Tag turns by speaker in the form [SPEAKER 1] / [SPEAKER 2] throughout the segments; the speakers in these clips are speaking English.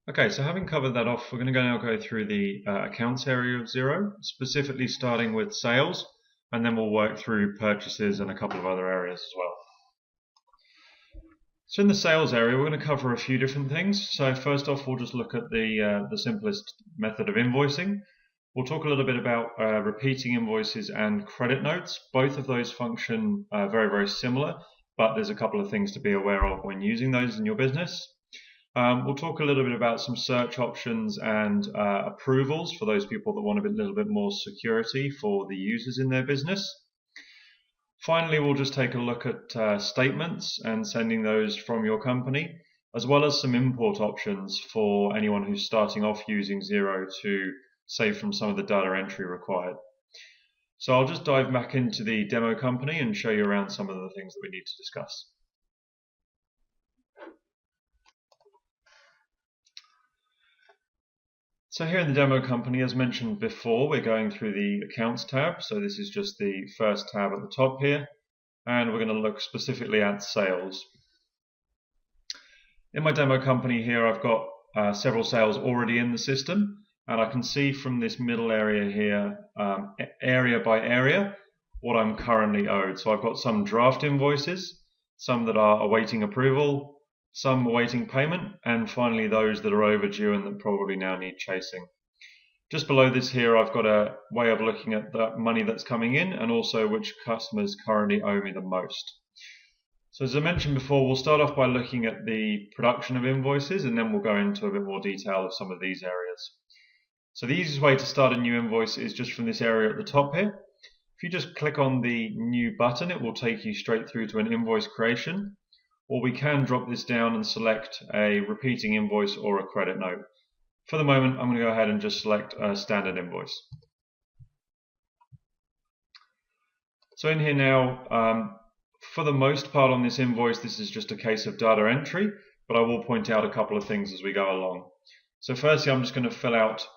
[SPEAKER 1] Okay, so having covered that off, we're going to now go through the accounts area of Xero, specifically starting with sales, and then we'll work through purchases and a couple of other areas as well. So in the sales area, we're going to cover a few different things. So first off, we'll just look at the simplest method of invoicing. We'll talk a little bit about repeating invoices and credit notes. Both of those function very, very similar, but there's a couple of things to be aware of when using those in your business. We'll talk a little bit about some search options and approvals for those people that want a little bit more security for the users in their business. Finally, we'll just take a look at statements and sending those from your company, as well as some import options for anyone who's starting off using Xero to save from some of the data entry required. So I'll just dive back into the demo company and show you around some of the things that we need to discuss. So here in the demo company, as mentioned before, we're going through the accounts tab. So this is just the first tab at the top here, and we're going to look specifically at sales. In my demo company here, I've got several sales already in the system, and I can see from this middle area here, area by area, what I'm currently owed. So I've got some draft invoices, some that are awaiting approval, some awaiting payment, and finally those that are overdue and that probably now need chasing. Just below this here, I've got a way of looking at the money that's coming in and also which customers currently owe me the most. So as I mentioned before, we'll start off by looking at the production of invoices, and then we'll go into a bit more detail of some of these areas. So the easiest way to start a new invoice is just from this area at the top here. If you just click on the new button, it will take you straight through to an invoice creation. Or we can drop this down and select a repeating invoice or a credit note. For the moment, I'm going to go ahead and just select a standard invoice. So in here now, for the most part on this invoice, this is just a case of data entry, but I will point out a couple of things as we go along. So firstly, I'm just going to fill out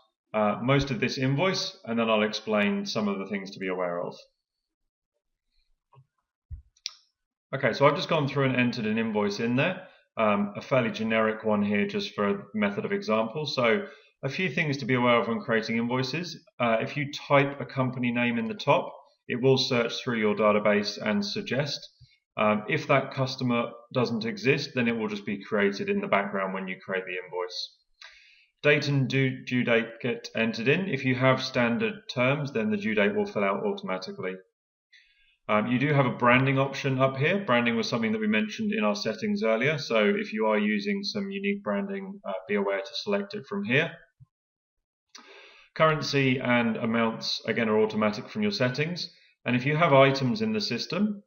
[SPEAKER 1] most of this invoice, and then I'll explain some of the things to be aware of. Okay, so I've just gone through and entered an invoice in there, a fairly generic one here just for a method of example. So a few things to be aware of when creating invoices. If you type a company name in the top, it will search through your database and suggest. If that customer doesn't exist, then it will just be created in the background when you create the invoice. Date and due date get entered in. If you have standard terms, then the due date will fill out automatically. You do have a branding option up here. Branding was something that we mentioned in our settings earlier, so if you are using some unique branding, be aware to select it from here. Currency and amounts, again, are automatic from your settings, and if you have items in the system,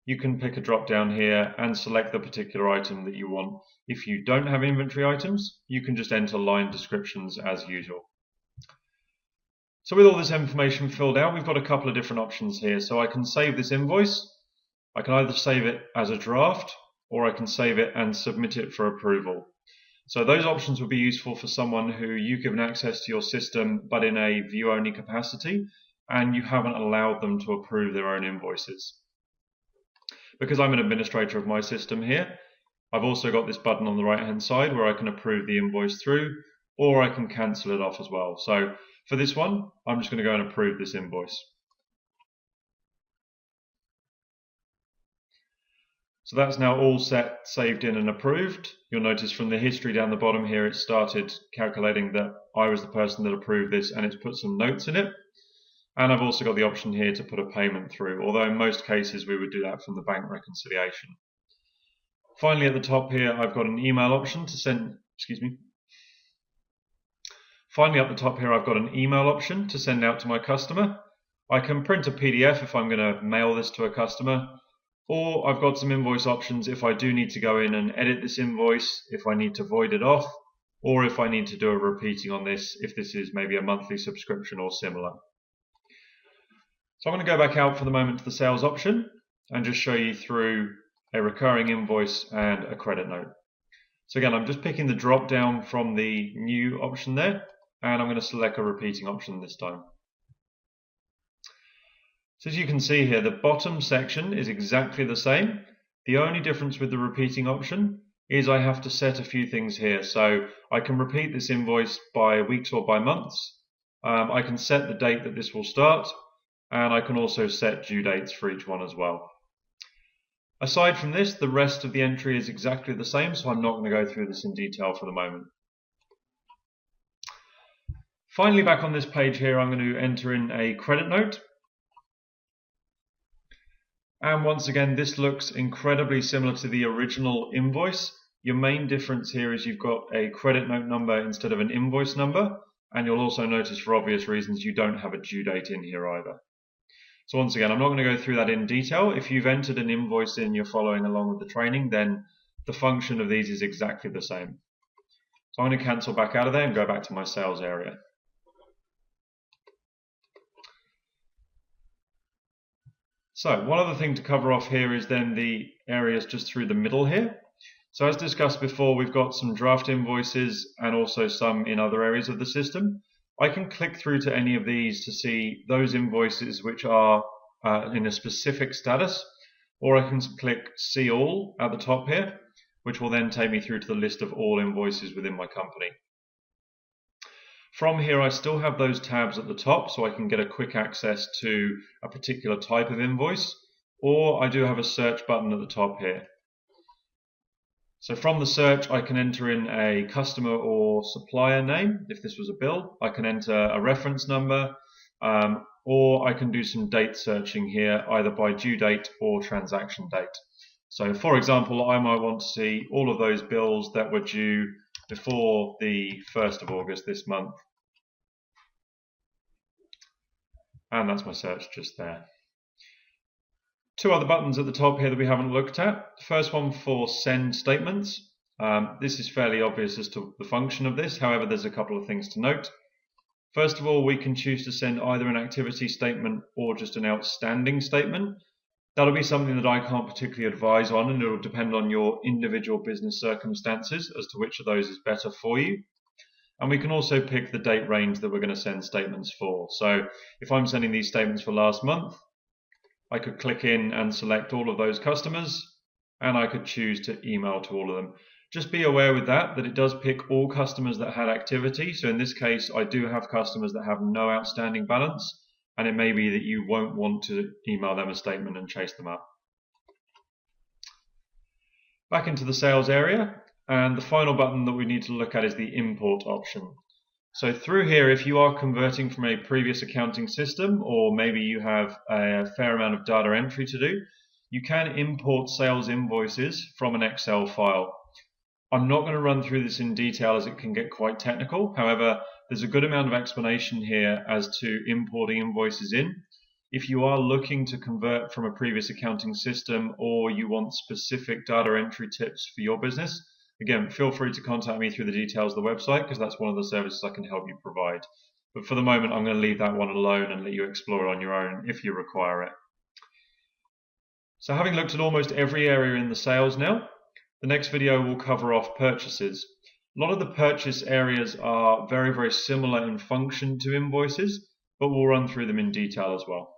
[SPEAKER 1] you can pick a drop down here and select the particular item that you want. If you don't have inventory items, you can just enter line descriptions as usual. So with all this information filled out, we've got a couple of different options here. So I can save this invoice. I can either save it as a draft, or I can save it and submit it for approval. So those options would be useful for someone who you've given access to your system, but in a view-only capacity, and you haven't allowed them to approve their own invoices. Because I'm an administrator of my system here, I've also got this button on the right-hand side where I can approve the invoice through, or I can cancel it off as well. So for this one, I'm just going to go and approve this invoice. So that's now all set, saved in and approved. You'll notice from the history down the bottom here, it started calculating that I was the person that approved this, and it's put some notes in it. And I've also got the option here to put a payment through, although in most cases we would do that from the bank reconciliation. Finally, at the top here, I've got an email option to send, Finally, up the top here, I've got an email option to send out to my customer. I can print a PDF if I'm going to mail this to a customer, or I've got some invoice options if I do need to go in and edit this invoice, if I need to void it off, or if I need to do a repeating on this, if this is maybe a monthly subscription or similar. So I'm going to go back out for the moment to the sales option and just show you through a recurring invoice and a credit note. So again, I'm just picking the drop down from the new option there, and I'm going to select a repeating option this time. So as you can see here, the bottom section is exactly the same. The only difference with the repeating option is I have to set a few things here. So I can repeat this invoice by weeks or by months. I can set the date that this will start, and I can also set due dates for each one as well. Aside from this, the rest of the entry is exactly the same, so I'm not going to go through this in detail for the moment. Finally, back on this page here, I'm going to enter in a credit note. And once again, this looks incredibly similar to the original invoice. Your main difference here is you've got a credit note number instead of an invoice number. And you'll also notice, for obvious reasons, you don't have a due date in here either. So once again, I'm not going to go through that in detail. If you've entered an invoice in, you're following along with the training, then the function of these is exactly the same. So I'm going to cancel back out of there and go back to my sales area. So one other thing to cover off here is then the areas just through the middle here. So as discussed before, we've got some draft invoices and also some in other areas of the system. I can click through to any of these to see those invoices which are in a specific status, or I can click See All at the top here, which will then take me through to the list of all invoices within my company. From here, I still have those tabs at the top, so I can get a quick access to a particular type of invoice, or I do have a search button at the top here. So from the search, I can enter in a customer or supplier name. If this was a bill, I can enter a reference number, or I can do some date searching here, either by due date or transaction date. So for example, I might want to see all of those bills that were due before the 1st of August this month. And that's my search just there. Two other buttons at the top here that we haven't looked at. The first one for send statements. This is fairly obvious as to the function of this. However, there's a couple of things to note. First of all, we can choose to send either an activity statement or just an outstanding statement. That'll be something that I can't particularly advise on, and it will depend on your individual business circumstances as to which of those is better for you. And we can also pick the date range that we're going to send statements for. So if I'm sending these statements for last month, I could click in and select all of those customers, and I could choose to email to all of them. Just be aware with that it does pick all customers that had activity. So in this case, I do have customers that have no outstanding balance, and it may be that you won't want to email them a statement and chase them up. Back into the sales area, and the final button that we need to look at is the import option. So through here, if you are converting from a previous accounting system, or maybe you have a fair amount of data entry to do, you can import sales invoices from an Excel file. I'm not going to run through this in detail as it can get quite technical. However, there's a good amount of explanation here as to importing invoices in. If you are looking to convert from a previous accounting system, or you want specific data entry tips for your business, again, feel free to contact me through the details of the website, because that's one of the services I can help you provide. But for the moment, I'm going to leave that one alone and let you explore it on your own if you require it. So having looked at almost every area in the sales now, the next video will cover off purchases. A lot of the purchase areas are very, very similar in function to invoices, but we'll run through them in detail as well.